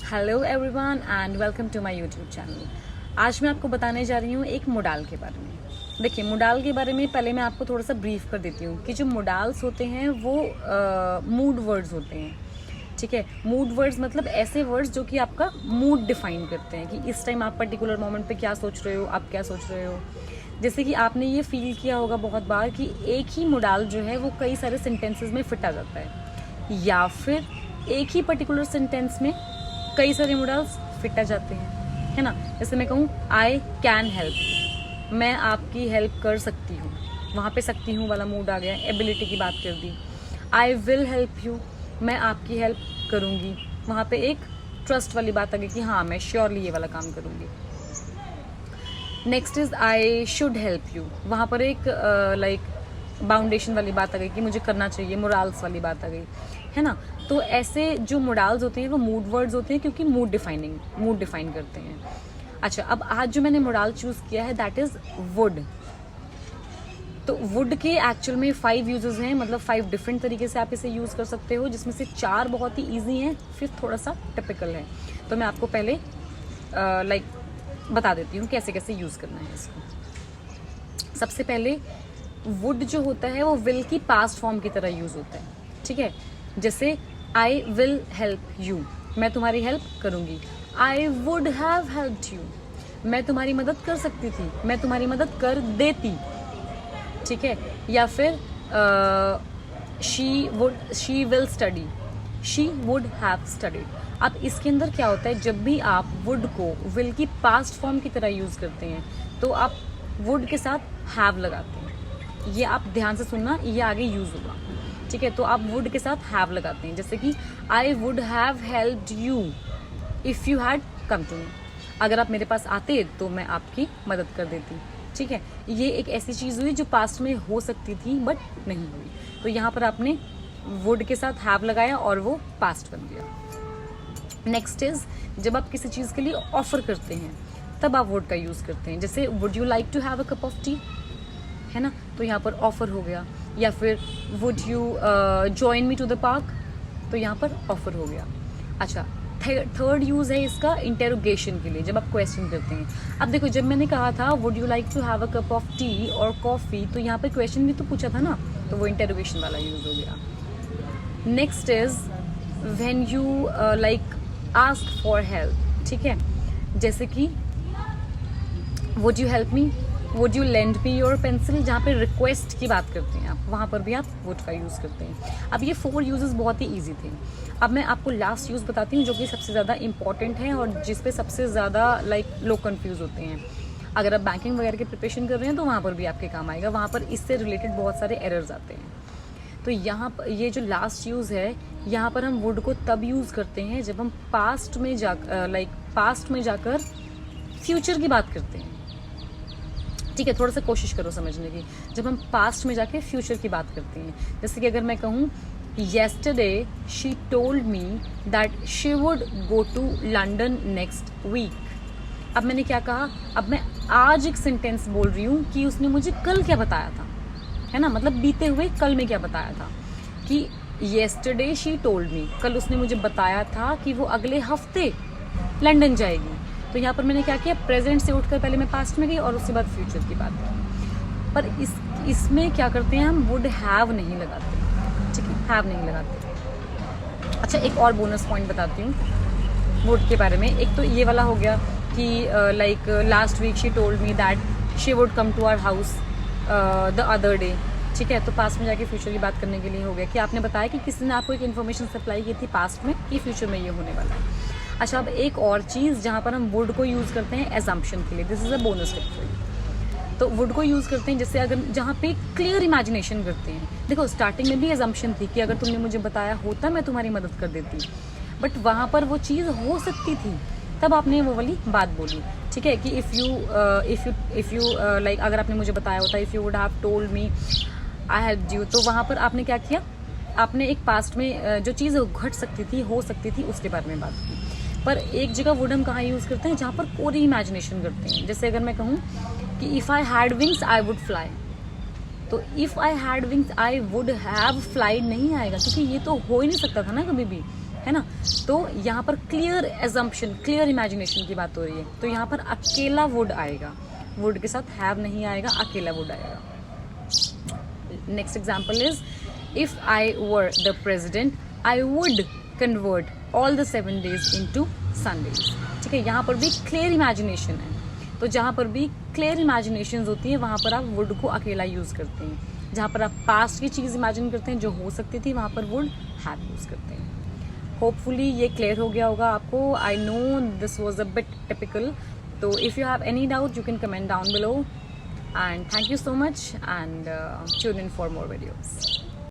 Hello everyone and welcome to my YouTube channel. आज मैं आपको बताने जा रही हूँ एक मोडाल के बारे में। देखिए, मोडाल के बारे में पहले मैं आपको थोड़ा सा ब्रीफ कर देती हूँ कि जो मोडाल्स होते हैं वो मूड वर्ड्स होते हैं। ठीक है, मूड वर्ड्स मतलब ऐसे वर्ड्स जो कि आपका मूड डिफाइन करते हैं कि इस टाइम आप पर्टिकुलर मोमेंट पे क्या सोच रहे हो, आप क्या सोच रहे हो। जैसे कि आपने ये फील किया होगा बहुत बार कि एक ही मोडाल जो है वो कई सारे सेंटेंसेस में फिट आ जाता है, या फिर एक ही पर्टिकुलर सेंटेंस में कई सारे मोडाल्स फिट आ जाते हैं, है ना। जैसे मैं कहूँ आई कैन हेल्प, मैं आपकी हेल्प कर सकती हूँ, वहाँ पे सकती हूँ वाला मूड आ गया, एबिलिटी की बात कर दी। आई विल हेल्प यू, मैं आपकी हेल्प करूँगी, वहाँ पे एक ट्रस्ट वाली बात आ गई कि हाँ मैं श्योरली ये वाला काम करूँगी। Next is I should help you, वहाँ पर एक लाइक बाउंडेशन वाली बात आ गई कि मुझे करना चाहिए, मोराल्स वाली बात आ गई, है ना। तो ऐसे जो मोडाल्स होते हैं वो मूड वर्ड्स होते हैं क्योंकि मूड डिफाइन करते हैं। अच्छा, अब आज जो मैंने मोडाल चूज किया है दैट इज वुड। तो वुड के एक्चुअल में 5 यूजेस हैं, मतलब 5 डिफरेंट तरीके से आप इसे यूज कर सकते हो, जिसमें से 4 बहुत ही ईजी हैं, 5th थोड़ा सा टिपिकल है। तो मैं आपको पहले बता देती हूँ कैसे कैसे यूज करना है इसको। सबसे पहले वुड जो होता है वो विल की पास्ट फॉर्म की तरह यूज होता है। ठीक है, जैसे आई विल हेल्प यू, मैं तुम्हारी हेल्प करूंगी। आई वुड हैव हेल्प्ड यू, मैं तुम्हारी मदद कर सकती थी, मैं तुम्हारी मदद कर देती। ठीक है, या फिर she will study, she would have studied. अब इसके अंदर क्या होता है, जब भी आप वुड को विल की पास्ट फॉर्म की तरह यूज करते हैं तो आप वुड के साथ हैव लगाते हैं। ये आप ध्यान से सुनना, ये आगे यूज होगा। ठीक है, तो आप वुड के साथ हैव लगाते हैं, जैसे कि I would have helped you if you had come to me, अगर आप मेरे पास आते तो मैं आपकी मदद कर देती। ठीक है, ये एक ऐसी चीज़ हुई जो पास्ट में हो सकती थी बट नहीं हुई, तो यहाँ पर आपने वुड के साथ हैव लगाया और वो पास्ट बन गया। नेक्स्ट इज जब आप किसी चीज़ के लिए ऑफर करते हैं तब आप वुड का यूज़ करते हैं, जैसे would you like to have a cup of tea, है ना, तो यहाँ पर ऑफर हो गया। या फिर would you join me to the park, तो यहाँ पर ऑफर हो गया। अच्छा, थर्ड यूज है इसका इंटेरोगेशन के लिए, जब आप क्वेश्चन करते हैं। अब देखो, जब मैंने कहा था would you like to have a cup of tea और कॉफी, तो यहाँ पर क्वेश्चन भी तो पूछा था ना, तो वो इंटेरोगेशन वाला यूज हो गया। Next is when you like ask for help. ठीक है, जैसे कि would you help me, would you lend me your pencil, जहाँ पे रिक्वेस्ट की बात करते हैं आप, वहाँ पर भी आप वुड का यूज़ करते हैं। अब ये 4 यूजेस बहुत ही ईजी थे। अब मैं आपको लास्ट यूज़ बताती हूँ जो कि सबसे ज़्यादा इंपॉर्टेंट है और जिस पे सबसे ज़्यादा लोग कंफ्यूज होते हैं। अगर आप बैंकिंग वगैरह की प्रिपरेशन कर रहे हैं तो वहाँ पर भी आपके काम आएगा, वहाँ पर इससे रिलेटेड बहुत सारे एरर्स आते हैं। तो यहाँ पर ये जो लास्ट यूज़ है, यहाँ पर हम वुड को तब यूज़ करते हैं जब हम पास्ट में जाकर फ्यूचर की बात करते हैं। ठीक है, थोड़ा सा कोशिश करो समझने की। जब हम पास्ट में जाके फ्यूचर की बात करते हैं, जैसे कि अगर मैं कहूँ yesterday she told me that she would go to London next week. अब मैंने क्या कहा, अब मैं आज एक सेंटेंस बोल रही हूँ कि उसने मुझे कल क्या बताया था, है ना, मतलब बीते हुए कल में क्या बताया था कि येस्टरडे शी टोल्ड मी, कल उसने मुझे बताया था कि वो अगले हफ्ते लंदन जाएगी। तो यहाँ पर मैंने क्या किया, प्रेजेंट से उठकर पहले मैं पास्ट में गई और उसके बाद फ्यूचर की बात की। पर इसमें क्या करते हैं, हम वुड हैव नहीं लगाते। ठीक है, हैव नहीं लगाते। अच्छा, एक और बोनस पॉइंट बताती हूँ वुड के बारे में। एक तो ये वाला हो गया कि like last week she told me that she would come to our house the other day. ठीक है, तो पास्ट में जाके फ्यूचर की बात करने के लिए हो गया कि आपने बताया कि किसी ने आपको एक इन्फॉर्मेशन सप्लाई की थी पास्ट में कि फ्यूचर में ये होने वाला है। अच्छा, अब एक और चीज़ जहाँ पर हम वुड को यूज़ करते हैं एजम्पशन के लिए, this is a bonus tip for you. तो वुड को यूज़ करते हैं जैसे अगर जहाँ पे क्लियर इमेजिनेशन करते हैं। देखो, स्टार्टिंग में भी एजम्पशन थी कि अगर तुमने मुझे बताया होता मैं तुम्हारी मदद कर देती, बट वहाँ पर वो चीज़ हो सकती थी, तब आपने वो वाली बात बोली। ठीक है, कि इफ़ यू लाइक अगर आपने मुझे बताया होता, if you would have told me I helped you, तो वहाँ पर आपने क्या किया, आपने एक पास्ट में जो चीज़ घट सकती थी, हो सकती थी, उसके बारे में बात की। पर एक जगह वुड हम कहाँ यूज़ करते हैं, जहाँ पर पूरी इमेजिनेशन करते हैं। जैसे अगर मैं कहूँ कि if I had wings I would fly, तो if I had wings I would have flied नहीं आएगा, क्योंकि ये तो हो ही नहीं सकता था ना कभी भी, है ना। तो यहाँ पर क्लियर एजम्पशन, क्लियर इमेजिनेशन की बात हो रही है, तो यहाँ पर अकेला वुड आएगा, वुड के साथ हैव नहीं आएगा, अकेला वुड आएगा। Next example is if I were the president I would convert all the 7 days into Sundays। ठीक है, यहाँ पर भी क्लियर इमेजिनेशन है, तो जहाँ पर भी क्लियर इमेजिनेशन होती है वहाँ पर आप वुड को अकेला यूज करते हैं। जहाँ पर आप पास्ट की चीज़ इमेजिन करते हैं जो हो सकती थी, वहाँ पर वुड हैव यूज करते हैं। होपफुली ये क्लियर हो गया होगा आपको। I know this was a bit typical, तो if you have any doubt you can comment down below, and thank you so much, and tune in for more videos.